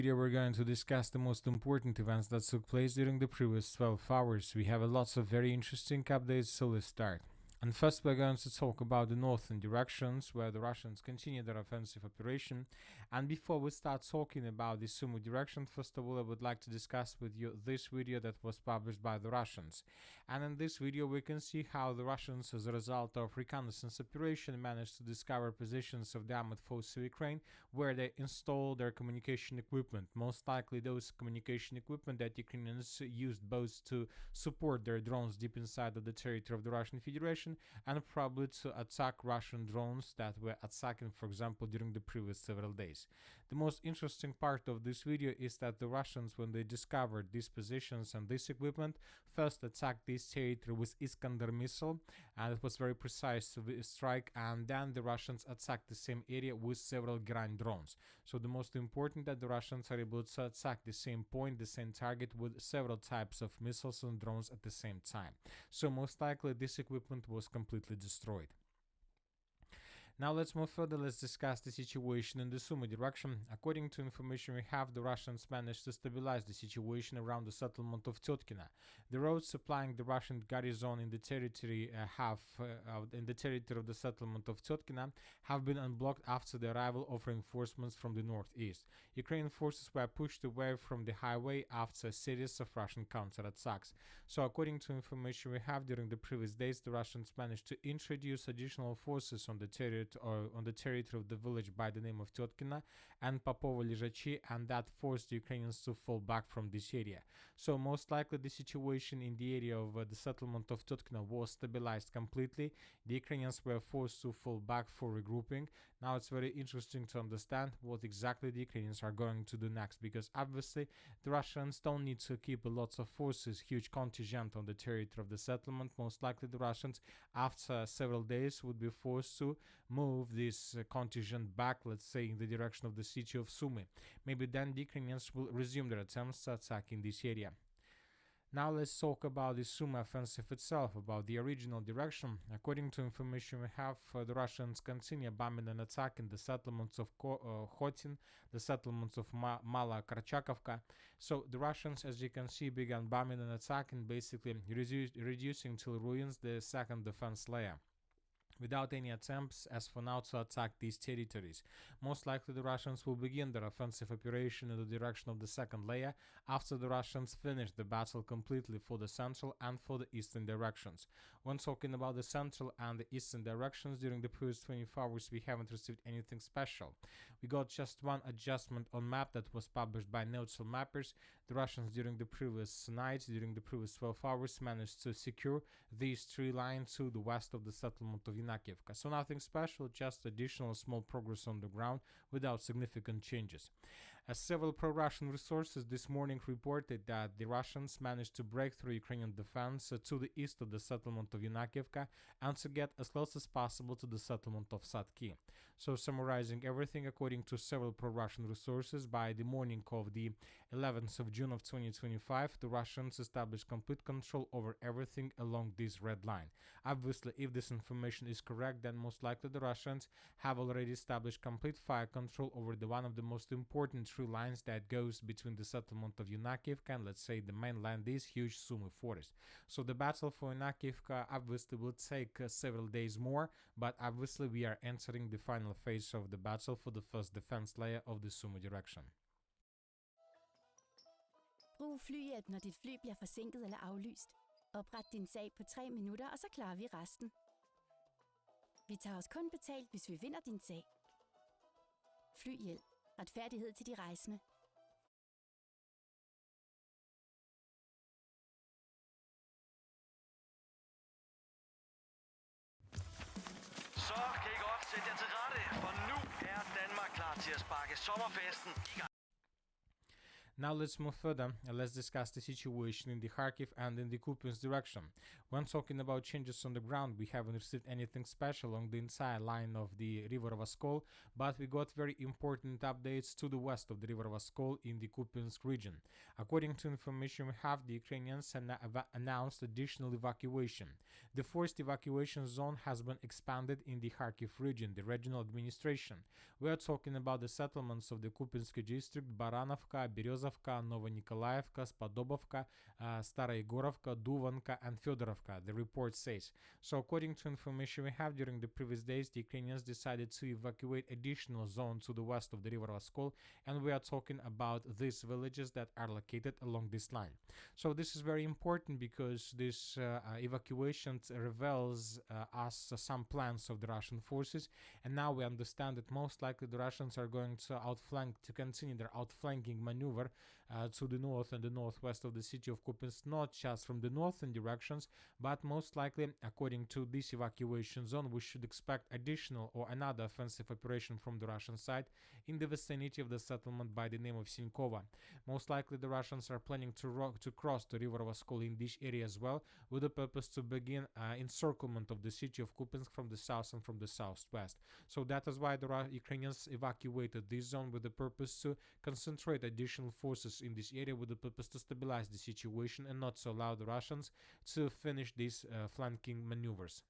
video, we're going to discuss the most important events that took place during the previous 12 hours. We have lots of very interesting updates, so let's start. And first, we're going to talk about the northern directions where the Russians continue their offensive operation. And before we start talking about the Sumy direction, first of all, I would like to discuss with you this video that was published by the Russians. And in this video, we can see how the Russians, as a result of reconnaissance operation, managed to discover positions of the armored forces of Ukraine where they install their communication equipment. Most likely those communication equipment that Ukrainians used both to support their drones deep inside of the territory of the Russian Federation and probably to attack Russian drones that were attacking, for example, during the previous several days. The most interesting part of this video is that the Russians, when they discovered these positions and this equipment, first attacked this territory with Iskander missile, and it was very precise strike, and then the Russians attacked the same area with several Grand drones. So the most important that the Russians are able to attack the same point, the same target with several types of missiles and drones at the same time. So most likely this equipment was completely destroyed. Now let's move further. Let's discuss the situation in the Sumy direction. According to information we have, the Russians managed to stabilize the situation around the settlement of Tyotkina. The roads supplying the Russian garrison in the territory of the settlement of Tyotkina have been unblocked after the arrival of reinforcements from the northeast. Ukrainian forces were pushed away from the highway after a series of Russian counterattacks. So according to information we have, during the previous days, the Russians managed to introduce additional forces on the territory of the village by the name of Tyotkina and Popovo-Ležachi, and that forced the Ukrainians to fall back from this area. So most likely the situation in the area of the settlement of Tyotkina was stabilized completely. The Ukrainians were forced to fall back for regrouping. Now it's very interesting to understand what exactly the Ukrainians are going to do next, because obviously the Russians don't need to keep lots of forces, huge contingent on the territory of the settlement. Most likely the Russians, after several days, would be forced to move this contingent back, let's say, in the direction of the city of Sumy. Maybe then the Ukrainians will resume their attempts to attack in this area. Now let's talk about the Sumy offensive itself, about the original direction. According to information we have, the Russians continue bombing and attacking the settlements of Khotin, the settlements of Mala Karchakovka. So the Russians, as you can see, began bombing and attacking, basically reducing till ruins the second defense layer, without any attempts as for now to attack these territories. Most likely the Russians will begin their offensive operation in the direction of the second layer after the Russians finish the battle completely for the central and for the eastern directions. When talking about the central and the eastern directions, during the previous 24 hours we haven't received anything special. We got just one adjustment on map that was published by neutral mappers. The Russians during the previous night, during the previous 12 hours, managed to secure these three lines to the west of the settlement of Kostiantynivka. So nothing special, just additional small progress on the ground without significant changes. As several pro-Russian resources this morning reported that the Russians managed to break through Ukrainian defense to the east of the settlement of Kostiantynivka and to get as close as possible to the settlement of Sadki. So summarizing everything, according to several pro-Russian resources, by the morning of the 11th of June of 2025, the Russians established complete control over everything along this red line. Obviously, if this information is correct, then most likely the Russians have already established complete fire control over the one of the most important tree lines that goes between the settlement of Kostiantynivka and, let's say, the mainland, this huge Sumy forest. So the battle for Kostiantynivka obviously will take several days more, but obviously we are entering the final phase of the battle for the first defense layer of the Sumy direction. Brug flyhjælp, når dit fly bliver forsinket eller aflyst. Opret din sag på 3 minutter, og så klarer vi resten. Vi tager os kun betalt, hvis vi vinder din sag. Flyhjælp. Retfærdighed til de rejsende. Så kan I godt sætte jer til rette, for nu er Danmark klar til at sparke sommerfesten i gang. Now let's move further and let's discuss the situation in the Kharkiv and in the Kupiansk direction. When talking about changes on the ground, we haven't received anything special along the entire line of the river Oskol, but we got very important updates to the west of the river Oskol in the Kupiansk region. According to information we have, the Ukrainians announced additional evacuation. The forced evacuation zone has been expanded in the Kharkiv region, the regional administration. We are talking about the settlements of the Kupiansk district: Baranovka, Berezovka, Novonikolaevka, Spadobovka, Staraigorovka, Duvanka, and Fedorovka, the report says. So according to information we have, during the previous days, the Ukrainians decided to evacuate additional zones to the west of the river Oskol, and we are talking about these villages that are located along this line. So this is very important because this evacuation reveals us some plans of the Russian forces, and now we understand that most likely the Russians are going to continue their outflanking maneuver to the north and the northwest of the city of Kupiansk, not just from the northern directions, but most likely, according to this evacuation zone, we should expect additional or another offensive operation from the Russian side in the vicinity of the settlement by the name of Sinkova. Most likely the Russians are planning to cross the river Oskol in this area as well, with the purpose to begin encirclement of the city of Kupiansk from the south and from the southwest. So that is why the Ukrainians evacuated this zone with the purpose to concentrate additional forces in this area, with the purpose to stabilize the situation and not to allow the Russians to finish these flanking maneuvers.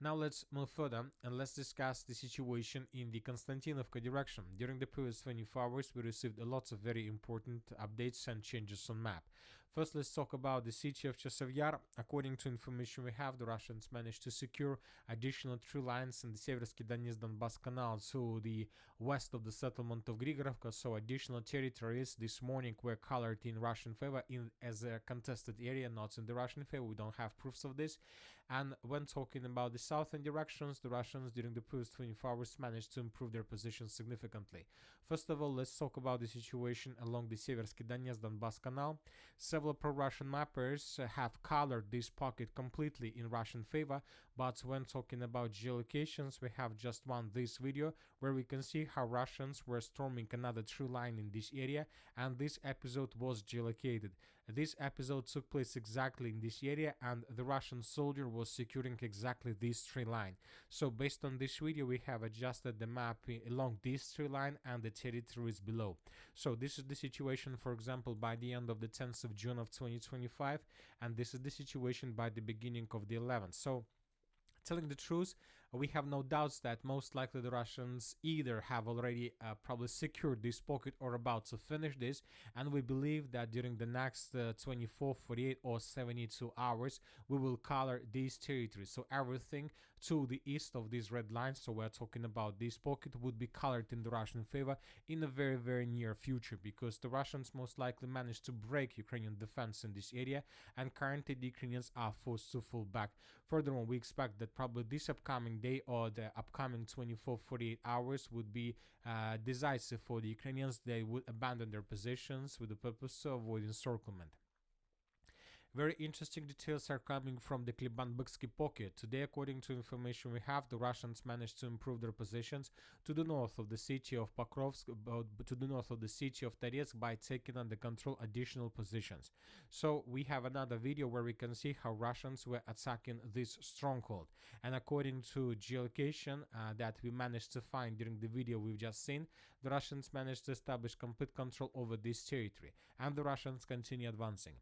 Now let's move further and let's discuss the situation in the Kostiantynivka direction. During the previous 24 hours, we received a lot of very important updates and changes on map. First, let's talk about the city of Chasiv Yar. According to information we have, the Russians managed to secure additional tree lines in the Seversky Donetsk-Donbass Canal to the west of the settlement of Grigorovka, so additional territories this morning were colored in Russian favor as a contested area, not in the Russian favor. We don't have proofs of this. And when talking about the southern directions, the Russians during the previous 24 hours managed to improve their position significantly. First of all, let's talk about the situation along the Seversky Donetsk-Donbass Canal. Several pro-Russian mappers have colored this pocket completely in Russian favor, but when talking about geolocations, we have just this video where we can see how Russians were storming another tree line in this area, and this episode was geolocated. This episode took place exactly in this area, and the Russian soldier was securing exactly this tree line. So based on this video, we have adjusted the map along this tree line and the territories below. So this is the situation, for example, by the end of the 10th of June of 2025, and this is the situation by the beginning of the 11th. So telling the truth, we have no doubts that most likely the Russians either have already probably secured this pocket or about to finish this, and we believe that during the next 24, 48 or 72 hours we will color these territories. So everything to the east of these red lines, so we're talking about this pocket, would be colored in the Russian favor in a very, very near future, because the Russians most likely managed to break Ukrainian defense in this area, and currently the Ukrainians are forced to fall back. Furthermore, we expect that probably this upcoming day or the upcoming 24-48 hours would be decisive for the Ukrainians. They would abandon their positions with the purpose to avoid encirclement. Very interesting details are coming from the Kliban-Byksky pocket. Today, according to information we have, the Russians managed to improve their positions to the north of the city of Pokrovsk, to the north of the city of Toretsk, by taking under control additional positions. So we have another video where we can see how Russians were attacking this stronghold. And according to geolocation that we managed to find during the video we've just seen, the Russians managed to establish complete control over this territory, and the Russians continue advancing.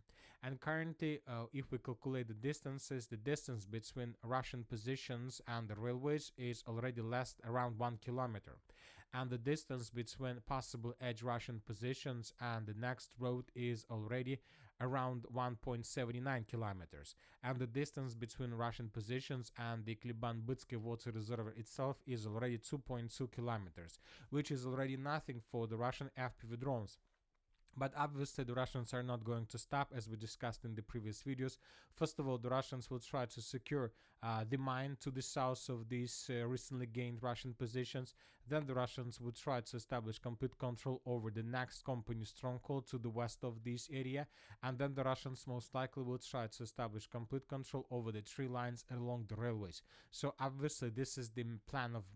And currently, if we calculate the distances, the distance between Russian positions and the railways is already around 1 kilometer. And the distance between possible edge Russian positions and the next road is already around 1.79 kilometers. And the distance between Russian positions and the Kliban-Byksky water reservoir itself is already 2.2 kilometers, which is already nothing for the Russian FPV drones. But obviously the Russians are not going to stop, as we discussed in the previous videos. First of all, the Russians will try to secure the mine to the south of these recently gained Russian positions. Then the Russians would try to establish complete control over the next company stronghold to the west of this area, and then the Russians most likely would try to establish complete control over the tree lines along the railways. So obviously this is the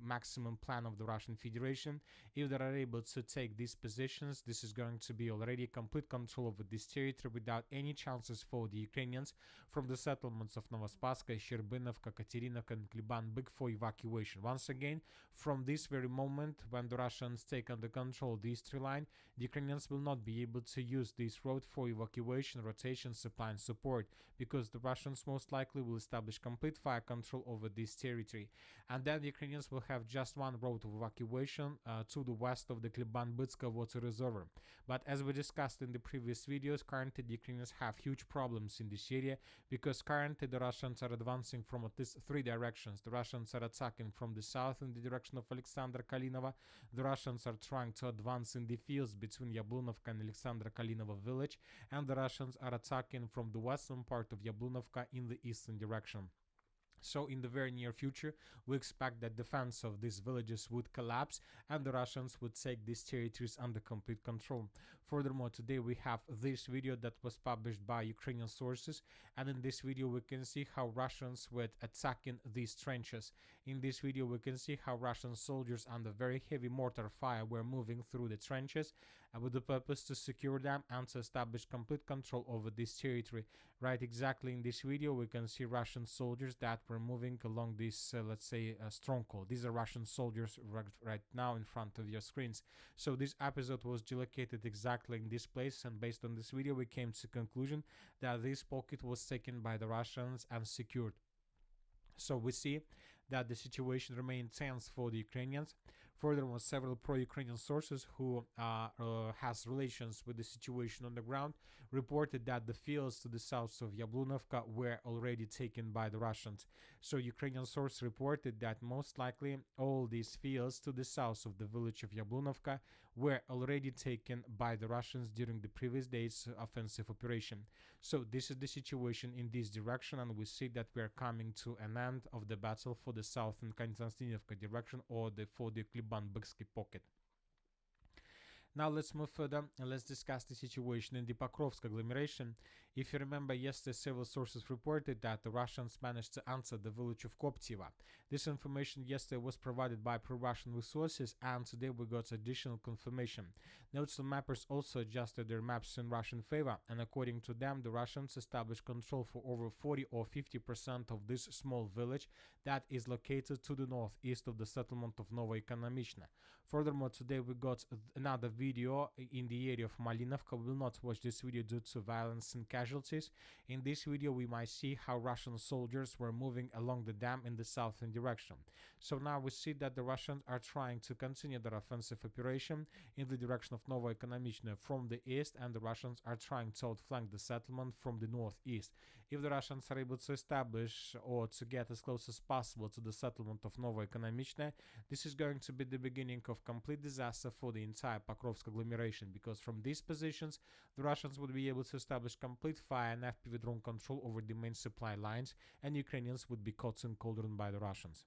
maximum plan of the Russian Federation. If they are able to take these positions, this is going to be already complete control over this territory without any chances for the Ukrainians from the settlements of Novospaska, Sherbinovka, Katerinovka, and Kliban-Byk for evacuation. Once again, from this very moment when the Russians take under control this tree line, the Ukrainians will not be able to use this road for evacuation, rotation, supply, and support, because the Russians most likely will establish complete fire control over this territory. And then the Ukrainians will have just one road of evacuation to the west of the Kliban-Bytska water reservoir. But as we discussed in the previous videos, currently the Ukrainians have huge problems in this area, because currently the Russians are advancing from at least three directions. The Russians are attacking from the south in the direction of Alexander Kalinova. The Russians are trying to advance in the fields between Yablunovka and Alexander Kalinova village, and the Russians are attacking from the western part of Yablunovka in the eastern direction. So in the very near future, we expect that defense of these villages would collapse and the Russians would take these territories under complete control. Furthermore, today we have this video that was published by Ukrainian sources, and in this video we can see how Russians were attacking these trenches. In this video we can see how Russian soldiers under very heavy mortar fire were moving through the trenches with the purpose to secure them and to establish complete control over this territory. Right, exactly in this video we can see Russian soldiers that were moving along this, let's say, stronghold. These are Russian soldiers right now in front of your screens. So this episode was geolocated exactly in this place, and based on this video we came to the conclusion that this pocket was taken by the Russians and secured. So we see that the situation remained tense for the Ukrainians. Furthermore, several pro-Ukrainian sources who has relations with the situation on the ground reported that the fields to the south of Yablunovka were already taken by the Russians. So Ukrainian source reported that most likely all these fields to the south of the village of Yablunovka were already taken by the Russians during the previous days' offensive operation. So this is the situation in this direction, and we see that we are coming to an end of the battle for the southern Kostiantynivka direction, or for the Kliban-Byksky pocket. Now let's move further and let's discuss the situation in the Pokrovsk agglomeration. If you remember, yesterday several sources reported that the Russians managed to answer the village of Koptiva. This information yesterday was provided by pro-Russian resources, and today we got additional confirmation. Neutral mappers also adjusted their maps in Russian favor, and according to them, the Russians established control for over 40 or 50% of this small village that is located to the northeast of the settlement of Novoekonomichna. Furthermore, today we got another video in the area of Malinovka. We will not watch this video due to violence and casualties. In this video we might see how Russian soldiers were moving along the dam in the southern direction. So now we see that the Russians are trying to continue their offensive operation in the direction of Novoekonomichna from the east, and the Russians are trying to outflank the settlement from the northeast. If the Russians are able to establish or to get as close as possible to the settlement of Novoekonomichna, this is going to be the beginning of complete disaster for the entire Pokrovsk agglomeration, because from these positions the Russians would be able to establish complete fire and FPV drone control over the main supply lines, and Ukrainians would be caught in cauldron by the Russians.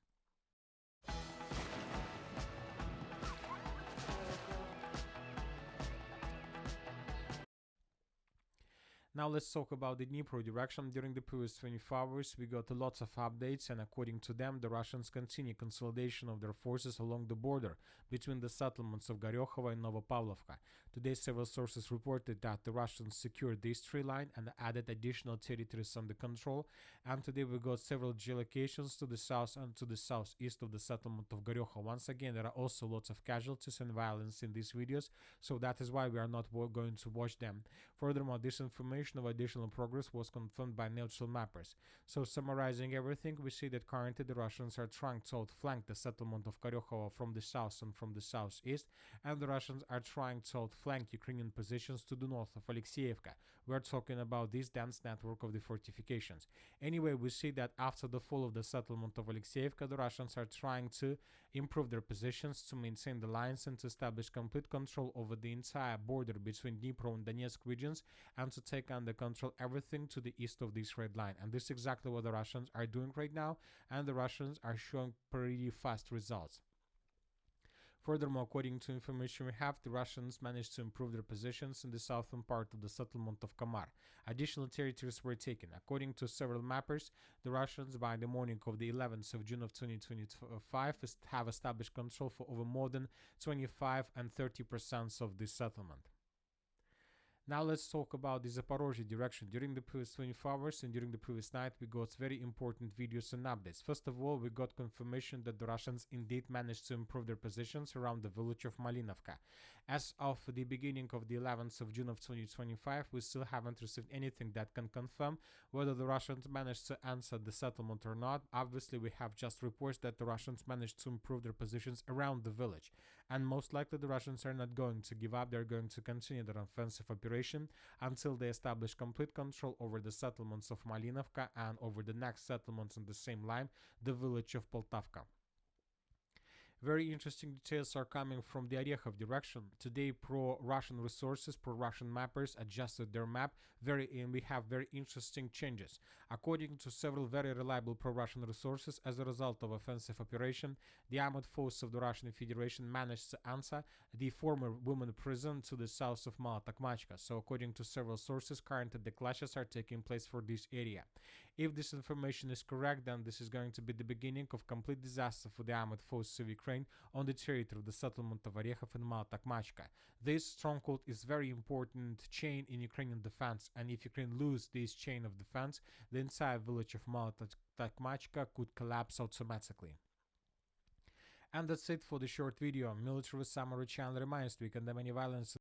Now let's talk about the Dnipro direction. During the previous 24 hours, we got lots of updates, and according to them, the Russians continue consolidation of their forces along the border between the settlements of Goryokhova and Novopavlovka. Today, several sources reported that the Russians secured this tree line and added additional territories under control. And today, we got several geolocations to the south and to the southeast of the settlement of Goryokhova. Once again, there are also lots of casualties and violence in these videos, so that is why we are not going to watch them. Furthermore, this information of additional progress was confirmed by neutral mappers. So summarizing everything, we see that currently the Russians are trying to outflank the settlement of Goryokhova from the south and from the southeast, and the Russians are trying to outflank Ukrainian positions to the north of Alexeyevka. We're talking about this dense network of the fortifications. Anyway, we see that after the fall of the settlement of Alexeyevka, the Russians are trying to improve their positions, to maintain the lines, and to establish complete control over the entire border between Dnipro and Donetsk regions, and to take under control everything to the east of this red line. And this is exactly what the Russians are doing right now, and the Russians are showing pretty fast results. Furthermore, according to information we have, the Russians managed to improve their positions in the southern part of the settlement of Kamar. Additional territories were taken. According to several mappers, the Russians, by the morning of the 11th of June of 2025, have established control for over more than 25 and 30% of the settlement. Now let's talk about the Zaporozhye direction. During the previous 24 hours and during the previous night, we got very important videos and updates. First of all, we got confirmation that the Russians indeed managed to improve their positions around the village of Malinovka. As of the beginning of the 11th of June of 2025, we still haven't received anything that can confirm whether the Russians managed to answer the settlement or not. Obviously, we have just reports that the Russians managed to improve their positions around the village. And most likely the Russians are not going to give up. They're going to continue their offensive operation until they establish complete control over the settlements of Malinovka and over the next settlements in the same line, the village of Poltavka. Very interesting details are coming from the Orekhov direction. Today, pro-Russian resources, pro-Russian mappers adjusted their map. We have very interesting changes. According to several very reliable pro-Russian resources, as a result of offensive operation, the armored forces of the Russian Federation managed to answer the former women prison to the south of Mala Takmachka. So, according to several sources, currently the clashes are taking place for this area. If this information is correct, then this is going to be the beginning of complete disaster for the armored forces of Ukraine on the territory of the settlement of Orekhov and Mala Takmachka. This stronghold is very important chain in Ukrainian defense, and if Ukraine loses this chain of defense, the entire village of Mala Takmachka could collapse automatically. And that's it for the short video. Military Summary channel reminds we condemn any violence